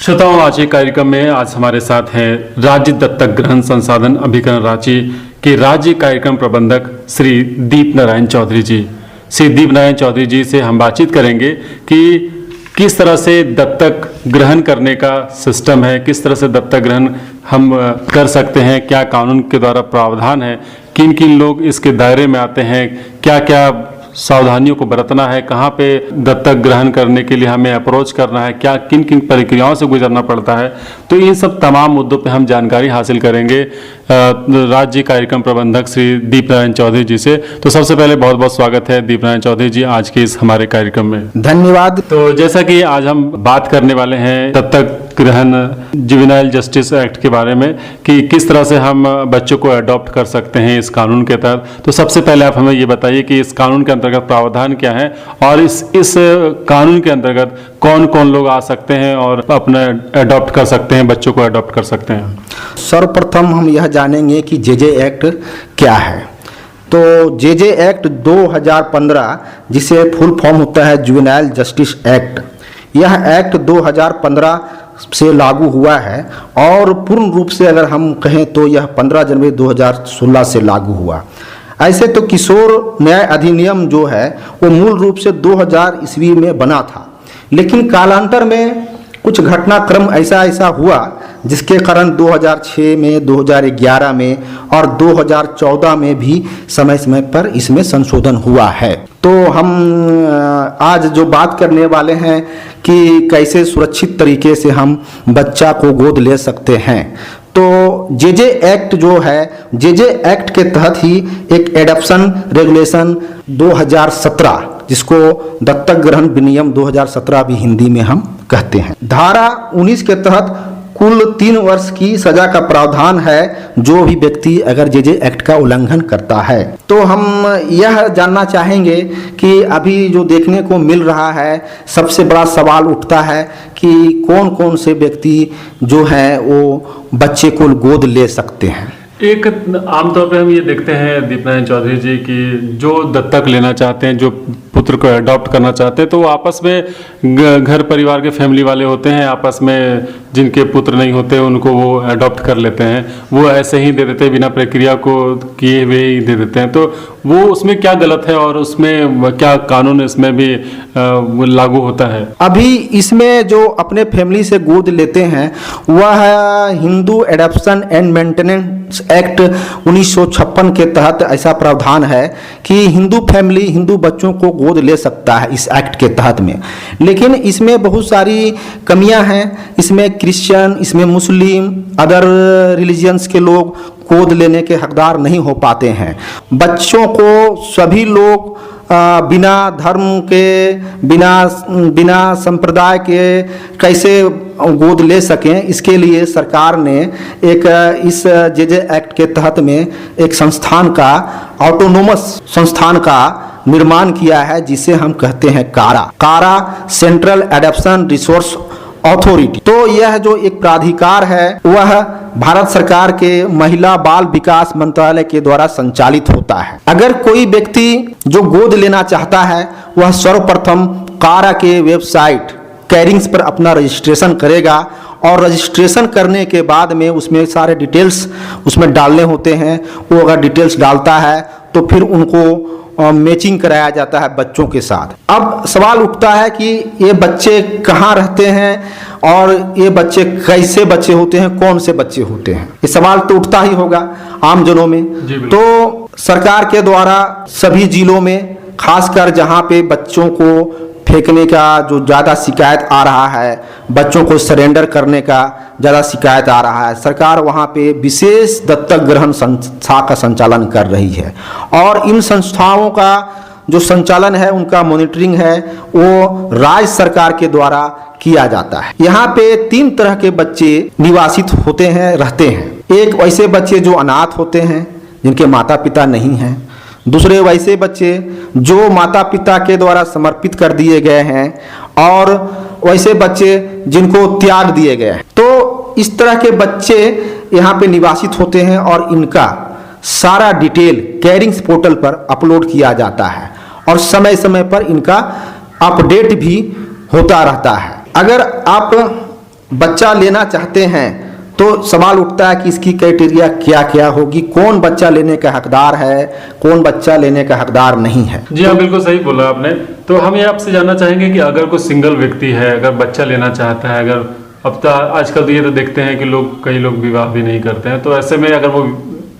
श्रोताओं, आज के कार्यक्रम में आज हमारे साथ हैं राज्य दत्तक ग्रहण संसाधन अभिकरण रांची के राज्य कार्यक्रम प्रबंधक श्री दीप नारायण चौधरी जी। श्री दीप नारायण चौधरी जी से हम बातचीत करेंगे कि किस तरह से दत्तक ग्रहण करने का सिस्टम है, किस तरह से दत्तक ग्रहण हम कर सकते हैं, क्या कानून के द्वारा प्रावधान है, किन किन लोग इसके दायरे में आते हैं, क्या क्या सावधानियों को बरतना है, कहाँ पे दत्तक ग्रहण करने के लिए हमें अप्रोच करना है, क्या किन किन प्रक्रियाओं से गुजरना पड़ता है। तो इन सब तमाम मुद्दों पे हम जानकारी हासिल करेंगे राज्य कार्यक्रम प्रबंधक श्री दीप नारायण चौधरी जी से। तो सबसे पहले बहुत बहुत स्वागत है दीप नारायण चौधरी जी आज के इस हमारे कार्यक्रम में। धन्यवाद। तो जैसा कि आज हम बात करने वाले हैं दत्तक ग्रहण जुवेनाइल जस्टिस एक्ट के बारे में कि किस तरह से हम बच्चों को अडॉप्ट कर सकते हैं इस कानून के तहत। तो सबसे पहले आप हमें ये बताइए कि इस कानून के अंतर्गत प्रावधान क्या है और इस कानून के अंतर्गत कौन कौन लोग आ सकते हैं और अपना अडॉप्ट कर सकते हैं, बच्चों को अडॉप्ट कर सकते हैं। सर्वप्रथम हम यह जानेंगे कि जेजे एक्ट क्या है। तो जेजे एक्ट 2015 जिसे फुल फॉर्म होता है जुवेनाइल जस्टिस एक्ट, यह एक्ट 2015 से लागू हुआ है और पूर्ण रूप से अगर हम कहें तो यह 15 जनवरी 2016 से लागू हुआ। ऐसे तो किशोर न्याय अधिनियम जो है वो मूल रूप से 2000 ईस्वी में बना था, लेकिन कालांतर में कुछ घटनाक्रम ऐसा हुआ जिसके कारण 2006 में, 2011 में और 2014 में भी समय समय पर इसमें संशोधन हुआ है। तो हम आज जो बात करने वाले हैं कि कैसे सुरक्षित तरीके से हम बच्चा को गोद ले सकते हैं। तो जेजे एक्ट जो है, जेजे एक्ट के तहत ही एक एडॉप्शन रेगुलेशन 2017 जिसको दत्तक ग्रहण विनियम 2017 भी हिंदी में हम कहते हैं, धारा 19 के तहत कुल 3 वर्ष की सजा का प्रावधान है जो भी व्यक्ति अगर जेजे एक्ट का उल्लंघन करता है। तो हम यह जानना चाहेंगे कि अभी जो देखने को मिल रहा है, सबसे बड़ा सवाल उठता है कि कौन कौन से व्यक्ति जो हैं वो बच्चे को गोद ले सकते हैं। एक आमतौर पे हम ये देखते हैं दीप नारायण चौधरी जी कि जो दत्तक लेना चाहते हैं, जो पुत्र को अडॉप्ट करना चाहते हैं, तो वो आपस में घर परिवार के फैमिली वाले होते हैं, आपस में जिनके पुत्र नहीं होते उनको वो अडॉप्ट कर लेते हैं, वो ऐसे ही दे देते हैं, बिना प्रक्रिया को किए हुए ही दे देते हैं। तो वो उसमें क्या गलत है और उसमें क्या कानून इसमें भी लागू होता है? अभी इसमें जो अपने फैमिली से गोद लेते हैं वह Hindu adoption and maintenance act 1956 के तहत ऐसा प्रावधान है कि हिंदू फैमिली हिंदू बच्चों को गोद ले सकता है इस एक्ट के तहत में। लेकिन इसमें बहुत सारी कमियां हैं। इसमें क्रिश्चियन, इसमें मुस्लिम, अदर रिलीजियंस के लोग गोद लेने के हकदार नहीं हो पाते हैं। बच्चों को सभी लोग बिना धर्म के, बिना संप्रदाय के कैसे गोद ले सकें, इसके लिए सरकार ने एक इस जेजे एक्ट के तहत में एक संस्थान का, ऑटोनोमस संस्थान का निर्माण किया है जिसे हम कहते हैं कारा, सेंट्रल एडॉप्शन रिसोर्स अथॉरिटी। तो यह जो एक प्राधिकार है वह भारत सरकार के महिला बाल विकास मंत्रालय के द्वारा संचालित होता है। अगर कोई व्यक्ति जो गोद लेना चाहता है वह सर्वप्रथम कारा के वेबसाइट कैरिंग्स पर अपना रजिस्ट्रेशन करेगा और रजिस्ट्रेशन करने के बाद में उसमें सारे डिटेल्स उसमें डालने होते हैं। वो अगर डिटेल्स डालता है तो फिर उनको मैचिंग कराया जाता है बच्चों के साथ। अब सवाल उठता है कि ये बच्चे कहाँ रहते हैं और ये बच्चे कैसे बच्चे होते हैं, कौन से बच्चे होते हैं, ये सवाल तो उठता ही होगा आम जनों में। तो सरकार के द्वारा सभी जिलों में, खासकर जहाँ पे बच्चों को फेंकने का जो ज़्यादा शिकायत आ रहा है, बच्चों को सरेंडर करने का ज़्यादा शिकायत आ रहा है, सरकार वहाँ पे विशेष दत्तक ग्रहण संस्था का संचालन कर रही है। और इन संस्थाओं का जो संचालन है, उनका मॉनिटरिंग है, वो राज्य सरकार के द्वारा किया जाता है। यहाँ पे 3 तरह के बच्चे निवासित होते हैं, रहते हैं। एक वैसे बच्चे जो अनाथ होते हैं, जिनके माता पिता नहीं हैं। दूसरे वैसे बच्चे जो माता पिता के द्वारा समर्पित कर दिए गए हैं और वैसे बच्चे जिनको त्याग दिए गए हैं। तो इस तरह के बच्चे यहाँ पे निवासित होते हैं और इनका सारा डिटेल कैरिंग्स पोर्टल पर अपलोड किया जाता है और समय समय पर इनका अपडेट भी होता रहता है। अगर आप बच्चा लेना चाहते हैं तो सवाल उठता है कि इसकी क्राइटेरिया क्या क्या होगी, कौन बच्चा लेने का हकदार है, कौन बच्चा लेने का हकदार नहीं है। जी हाँ, बिल्कुल सही बोला आपने। तो हम ये आपसे जानना चाहेंगे कि अगर कोई सिंगल व्यक्ति है, अगर बच्चा लेना चाहता है, अगर अब तो आजकल तो ये तो देखते हैं कि कई लोग विवाह भी नहीं करते हैं, तो ऐसे में अगर वो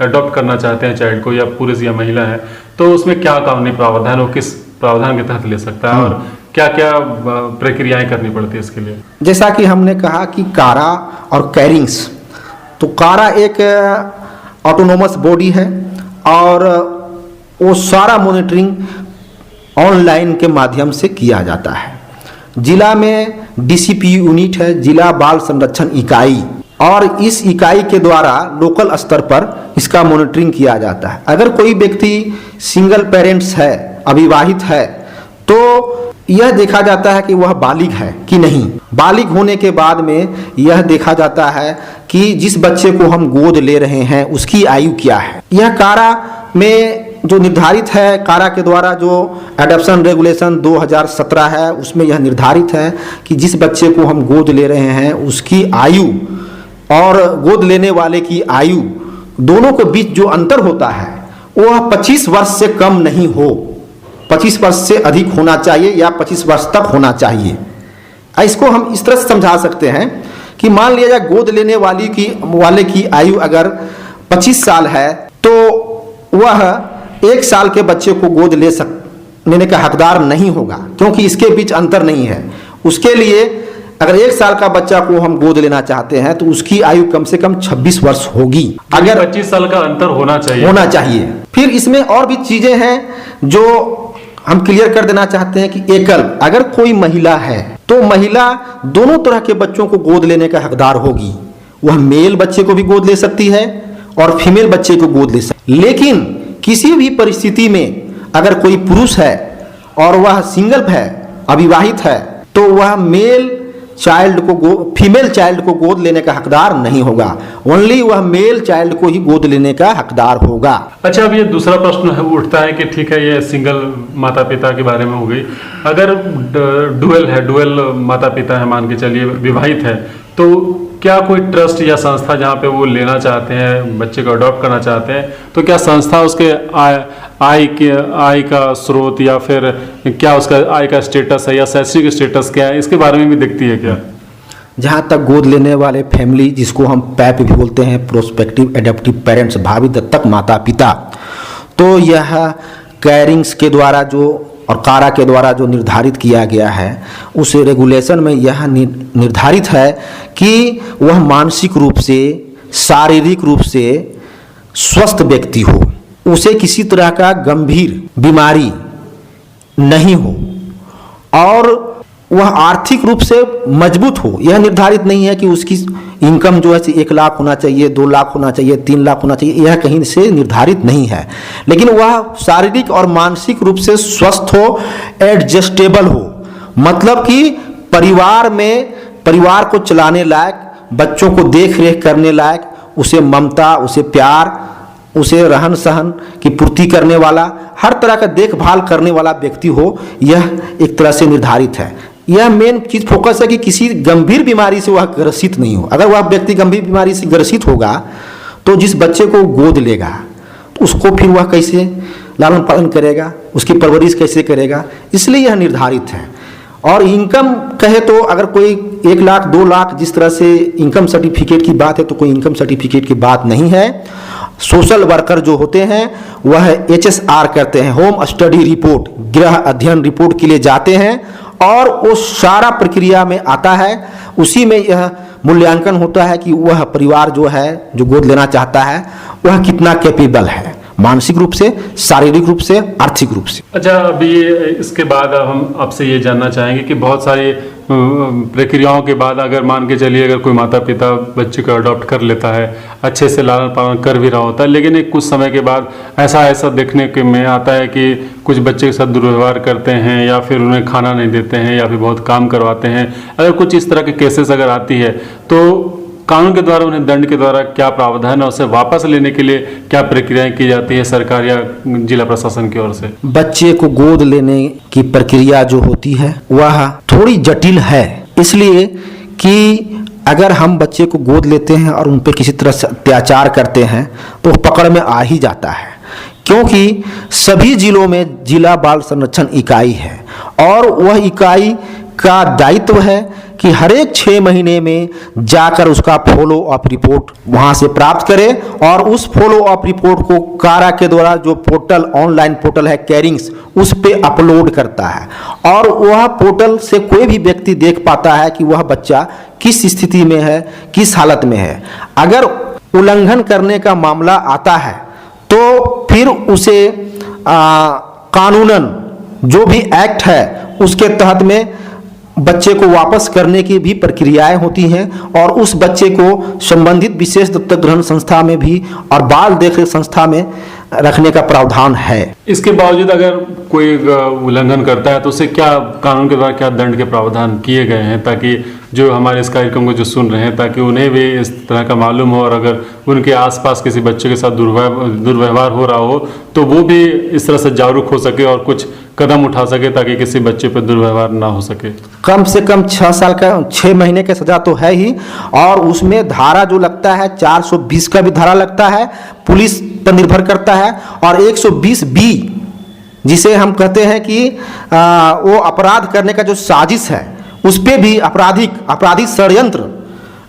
अडॉप्ट करना चाहते हैं चाइल्ड को, या पुरुष या महिला है, तो उसमें क्या कानूनी प्रावधान, वो किस प्रावधान के तहत ले सकता है और क्या क्या प्रक्रियाएं करनी पड़ती है इसके लिए? जैसा कि हमने कहा कि कारा और कैरिंग्स, तो कारा एक ऑटोनोमस बॉडी है और वो सारा मॉनिटरिंग ऑनलाइन के माध्यम से किया जाता है। जिला में डीसीपी यूनिट है, जिला बाल संरक्षण इकाई, और इस इकाई के द्वारा लोकल स्तर पर इसका मॉनिटरिंग किया जाता है। अगर कोई व्यक्ति सिंगल पेरेंट्स है, अविवाहित है, तो यह देखा जाता है कि वह बालिग है कि नहीं। बालिग होने के बाद में यह देखा जाता है कि जिस बच्चे को हम गोद ले रहे हैं उसकी आयु क्या है। यह कारा में जो निर्धारित है, कारा के द्वारा जो एडॉप्शन रेगुलेशन 2017 है, उसमें यह निर्धारित है कि जिस बच्चे को हम गोद ले रहे हैं उसकी आयु और गोद लेने वाले की आयु दोनों के बीच जो अंतर होता है वह 25 वर्ष से कम नहीं हो, 25 वर्ष से अधिक होना चाहिए या 25 वर्ष तक होना चाहिए। इसको हम इस तरह से समझा सकते हैं कि मान लिया जाए गोद लेने वाले की आयु अगर 25 साल है तो वह 1 साल के बच्चे को गोद लेने का हकदार नहीं होगा, क्योंकि इसके बीच अंतर नहीं है। उसके लिए अगर 1 साल का बच्चा को हम गोद लेना चाहते हैं तो उसकी आयु कम से कम 26 वर्ष होगी। अगर 25 साल का अंतर होना चाहिए। फिर इसमें और भी चीजें हैं जो हम क्लियर कर देना चाहते हैं कि एकल, अगर कोई महिला है तो महिला दोनों तरह के बच्चों को गोद लेने का हकदार होगी। वह मेल बच्चे को भी गोद ले सकती है और फीमेल बच्चे को गोद ले सकती है। लेकिन किसी भी परिस्थिति में अगर कोई पुरुष है और वह सिंगल है, अविवाहित है, तो वह फीमेल चाइल्ड को गोद लेने का हकदार नहीं होगा। ओनली वह मेल चाइल्ड को ही गोद लेने का हकदार होगा। अच्छा, अब ये दूसरा प्रश्न उठता है कि ठीक है, ये सिंगल माता पिता के बारे में हो गई। अगर डुअल माता पिता है, मान के चलिए विवाहित है, तो क्या कोई ट्रस्ट या संस्था जहाँ पे वो लेना चाहते हैं, बच्चे को अडॉप्ट करना चाहते हैं, तो क्या संस्था उसके आय का स्रोत या फिर क्या उसका आय का स्टेटस है या शैक्षिक स्टेटस क्या है, इसके बारे में भी देखती है क्या? जहाँ तक गोद लेने वाले फैमिली, जिसको हम पैप भी बोलते हैं, प्रोस्पेक्टिव एडॉप्टिव पेरेंट्स, भावी दत्तक माता पिता, तो यह कैरिंग्स के द्वारा और कारा के द्वारा जो निर्धारित किया गया है, उस रेगुलेशन में यह निर्धारित है कि वह मानसिक रूप से, शारीरिक रूप से स्वस्थ व्यक्ति हो, उसे किसी तरह का गंभीर बीमारी नहीं हो और वह आर्थिक रूप से मजबूत हो। यह निर्धारित नहीं है कि उसकी इनकम जो है 1 लाख होना चाहिए, 2 लाख होना चाहिए, 3 लाख होना चाहिए, यह कहीं से निर्धारित नहीं है। लेकिन वह शारीरिक और मानसिक रूप से स्वस्थ हो, एडजस्टेबल हो, मतलब कि परिवार को चलाने लायक, बच्चों को देख रेख करने लायक, उसे ममता, उसे प्यार, उसे रहन सहन की पूर्ति करने वाला, हर तरह का देखभाल करने वाला व्यक्ति हो, यह एक तरह से निर्धारित है। यह मेन चीज फोकस है कि किसी गंभीर बीमारी से वह ग्रसित नहीं हो। अगर वह व्यक्ति गंभीर बीमारी से ग्रसित होगा तो जिस बच्चे को गोद लेगा तो उसको फिर वह कैसे लालन पालन करेगा, उसकी परवरिश कैसे करेगा, इसलिए यह निर्धारित है। और इनकम कहे तो अगर कोई 1 लाख 2 लाख जिस तरह से इनकम सर्टिफिकेट की बात है, तो कोई इनकम सर्टिफिकेट की बात नहीं है। सोशल वर्कर जो होते हैं वह HSR करते हैं, होम स्टडी रिपोर्ट, गृह अध्ययन रिपोर्ट के लिए जाते हैं और वो सारा प्रक्रिया में आता है। उसी में यह मूल्यांकन होता है कि वह परिवार जो है, जो गोद लेना चाहता है, वह कितना कैपेबल है, मानसिक रूप से, शारीरिक रूप से, आर्थिक रूप से। अच्छा, अभी इसके बाद हम आपसे ये जानना चाहेंगे कि बहुत सारी प्रक्रियाओं के बाद अगर मान के चलिए अगर कोई माता पिता बच्चे को अडॉप्ट कर लेता है, अच्छे से लालन पालन कर भी रहा होता है, लेकिन एक कुछ समय के बाद ऐसा देखने के में आता है कि कुछ बच्चे के साथ दुर्व्यवहार करते हैं या फिर उन्हें खाना नहीं देते हैं या फिर बहुत काम करवाते हैं। अगर कुछ इस तरह के केसेस अगर आती है तो कानून के द्वारा, उन्हें दंड के द्वारा क्या प्रावधान है, उसे वापस लेने के लिए क्या प्रक्रियाएं की जाती है सरकार या जिला प्रशासन की ओर से? बच्चे को गोद लेने की प्रक्रिया जो होती है वह थोड़ी जटिल है, इसलिए कि अगर हम बच्चे को गोद लेते हैं और उन पर किसी तरह से अत्याचार करते हैं तो पकड़ में आ ही जाता है, क्योंकि सभी जिलों में जिला बाल संरक्षण इकाई है और वह इकाई का दायित्व है कि हर एक 6 महीने में जाकर उसका फॉलो अप रिपोर्ट वहाँ से प्राप्त करे और उस फॉलो अप रिपोर्ट को कारा के द्वारा जो पोर्टल ऑनलाइन पोर्टल है कैरिंग्स उस पे अपलोड करता है और वह पोर्टल से कोई भी व्यक्ति देख पाता है कि वह बच्चा किस स्थिति में है, किस हालत में है। अगर उल्लंघन करने का मामला आता है तो फिर उसे कानूनन जो भी एक्ट है उसके तहत में बच्चे को वापस करने की भी प्रक्रियाएं होती हैं और उस बच्चे को संबंधित विशेष दत्तक ग्रहण संस्था में भी और बाल देखरेख संस्था में रखने का प्रावधान है। इसके बावजूद अगर कोई उल्लंघन करता है तो उसे क्या कानून के द्वारा क्या दंड के प्रावधान किए गए हैं, ताकि जो हमारे इस कार्यक्रम को जो सुन रहे हैं ताकि उन्हें भी इस तरह का मालूम हो और अगर उनके आसपास किसी बच्चे के साथ दुर्व्यवहार हो रहा हो तो वो भी इस तरह से जागरूक हो सके और कुछ कदम उठा सके ताकि किसी बच्चे पर दुर्व्यवहार ना हो सके। कम से कम 6 महीने का सजा तो है ही और उसमें धारा जो लगता है 420 का भी धारा लगता है, पुलिस पर निर्भर करता है और 120B जिसे हम कहते हैं कि वो अपराध करने का जो साजिश है उस पे भी आपराधिक षड्यंत्र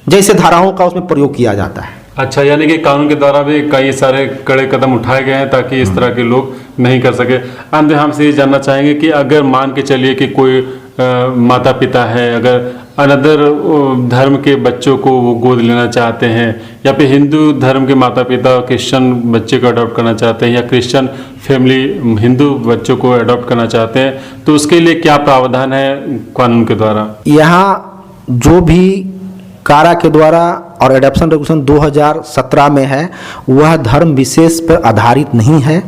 जैसे धाराओं का उसमें प्रयोग किया जाता है। अच्छा, यानी कि कानून के द्वारा भी कई सारे कड़े कदम उठाए गए हैं ताकि इस तरह के लोग नहीं कर सके। अंत में हमसे ये जानना चाहेंगे कि अगर मान के चलिए कि कोई माता पिता है, अगर अनदर धर्म के बच्चों को वो गोद लेना चाहते हैं या फिर हिंदू धर्म के माता पिता क्रिश्चियन बच्चे को अडॉप्ट करना चाहते हैं या क्रिश्चियन फैमिली हिंदू बच्चों को अडॉप्ट करना चाहते हैं तो उसके लिए क्या प्रावधान है कानून के द्वारा? यहाँ जो भी कारा के द्वारा और एडॉप्शन रेगुलेशन 2017 में है वह धर्म विशेष पर आधारित नहीं है,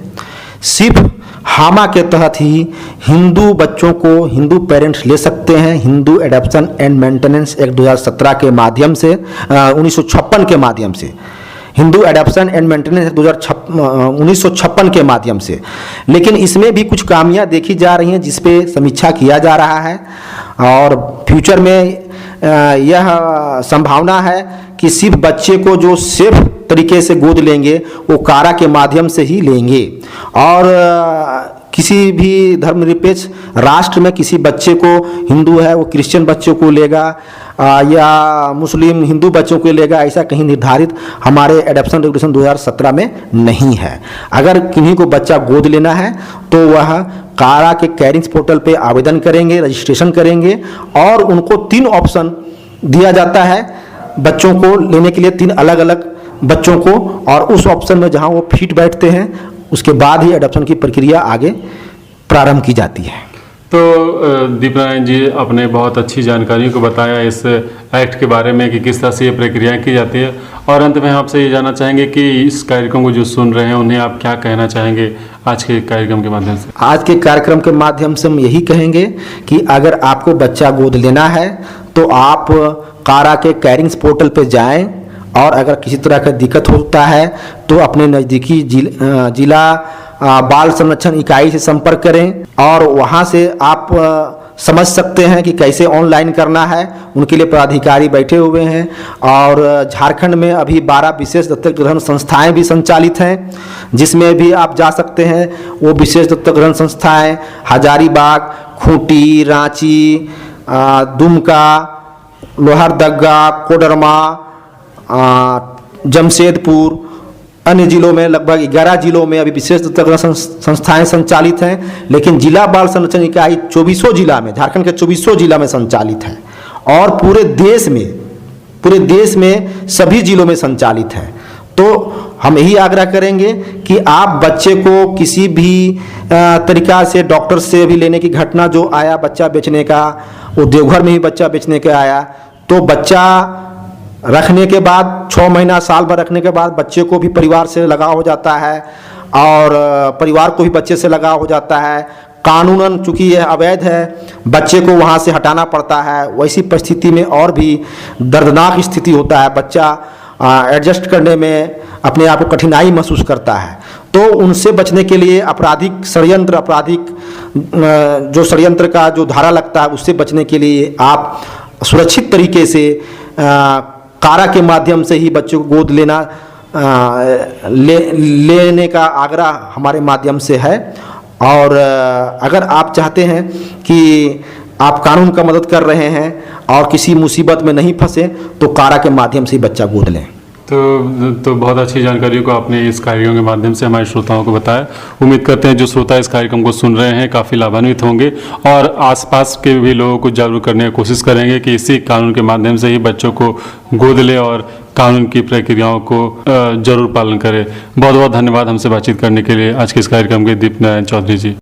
सिर्फ हामा के तहत ही हिंदू बच्चों को हिंदू पेरेंट्स ले सकते हैं। Hindu adoption and maintenance act 2017 के माध्यम से 1956 के माध्यम से हिंदू एडॉप्शन एंड मेंटेनेंस 1956 के माध्यम से, लेकिन इसमें भी कुछ खामियां देखी जा रही हैं जिस पे समीक्षा किया जा रहा है और फ्यूचर में यह संभावना है कि सिर्फ बच्चे को जो सेफ तरीके से गोद लेंगे वो कारा के माध्यम से ही लेंगे और किसी भी धर्मनिरपेक्ष राष्ट्र में किसी बच्चे को हिंदू है वो क्रिश्चियन बच्चों को लेगा या मुस्लिम हिंदू बच्चों को लेगा, ऐसा कहीं निर्धारित हमारे एडॉप्शन रेगुलेशन 2017 में नहीं है। अगर किन्हीं को बच्चा गोद लेना है तो वह कारा के कैरिंग्स पोर्टल पे आवेदन करेंगे, रजिस्ट्रेशन करेंगे और उनको 3 ऑप्शन दिया जाता है बच्चों को लेने के लिए, 3 अलग अलग बच्चों को, और उस ऑप्शन में जहां वो फिट बैठते हैं उसके बाद ही एडॉप्शन की प्रक्रिया आगे प्रारंभ की जाती है। तो दीपनारायण जी आपने बहुत अच्छी जानकारी को बताया इस एक्ट के बारे में कि किस तरह से ये प्रक्रियाएं की जाती है और अंत में आपसे ये जानना चाहेंगे कि इस कार्यक्रम को जो सुन रहे हैं उन्हें आप क्या कहना चाहेंगे आज के कार्यक्रम के माध्यम से? आज के कार्यक्रम के माध्यम से हम यही कहेंगे कि अगर आपको बच्चा गोद लेना है तो आप कारा के कैरिंग्स पोर्टल पे जाएं और अगर किसी तरह का दिक्कत होता है तो अपने नज़दीकी जिला बाल संरक्षण इकाई से संपर्क करें और वहां से आप समझ सकते हैं कि कैसे ऑनलाइन करना है। उनके लिए पदाधिकारी बैठे हुए हैं और झारखंड में अभी 12 विशेष दत्तक ग्रहण संस्थाएं भी संचालित हैं जिसमें भी आप जा सकते हैं। वो विशेष दत्तक ग्रहण संस्थाएं हजारीबाग, खूंटी, रांची, दुमका, लोहरदगा, कोडरमा, जमशेदपुर, अन्य जिलों में लगभग 11 जिलों में अभी विशेष दत्तक ग्रहण संस्थाएं संचालित हैं, लेकिन जिला बाल संरक्षण इकाई 24 जिला में, झारखंड के 24 जिला में संचालित है और पूरे देश में सभी जिलों में संचालित है। तो हम यही आग्रह करेंगे कि आप बच्चे को किसी भी तरीका से डॉक्टर से भी लेने की घटना जो आया बच्चा बेचने का, वो देवघर में ही बच्चा बेचने का आया, तो बच्चा रखने के बाद 6 महीना साल भर रखने के बाद बच्चे को भी परिवार से लगाव हो जाता है और परिवार को भी बच्चे से लगाव हो जाता है। कानूनन चूंकि यह अवैध है बच्चे को वहाँ से हटाना पड़ता है। वैसी परिस्थिति में और भी दर्दनाक स्थिति होता है, बच्चा एडजस्ट करने में अपने आप को कठिनाई महसूस करता है। तो उनसे बचने के लिए आपराधिक जो षड्यंत्र का जो धारा लगता है उससे बचने के लिए आप सुरक्षित तरीके से कारा के माध्यम से ही बच्चों को गोद लेने का आग्रह हमारे माध्यम से है। और अगर आप चाहते हैं कि आप कानून का मदद कर रहे हैं और किसी मुसीबत में नहीं फंसे तो कारा के माध्यम से ही बच्चा गोद लें। तो बहुत अच्छी जानकारी को आपने इस कार्यक्रम के माध्यम से हमारे श्रोताओं को बताया। उम्मीद करते हैं जो श्रोता इस कार्यक्रम को सुन रहे हैं काफ़ी लाभान्वित होंगे और आसपास के भी लोगों को जागरूक करने की कोशिश करेंगे कि इसी कानून के माध्यम से ही बच्चों को गोद ले और कानून की प्रक्रियाओं को जरूर पालन करें। बहुत बहुत धन्यवाद हमसे बातचीत करने के लिए आज के इस कार्यक्रम के दीप नारायण चौधरी जी।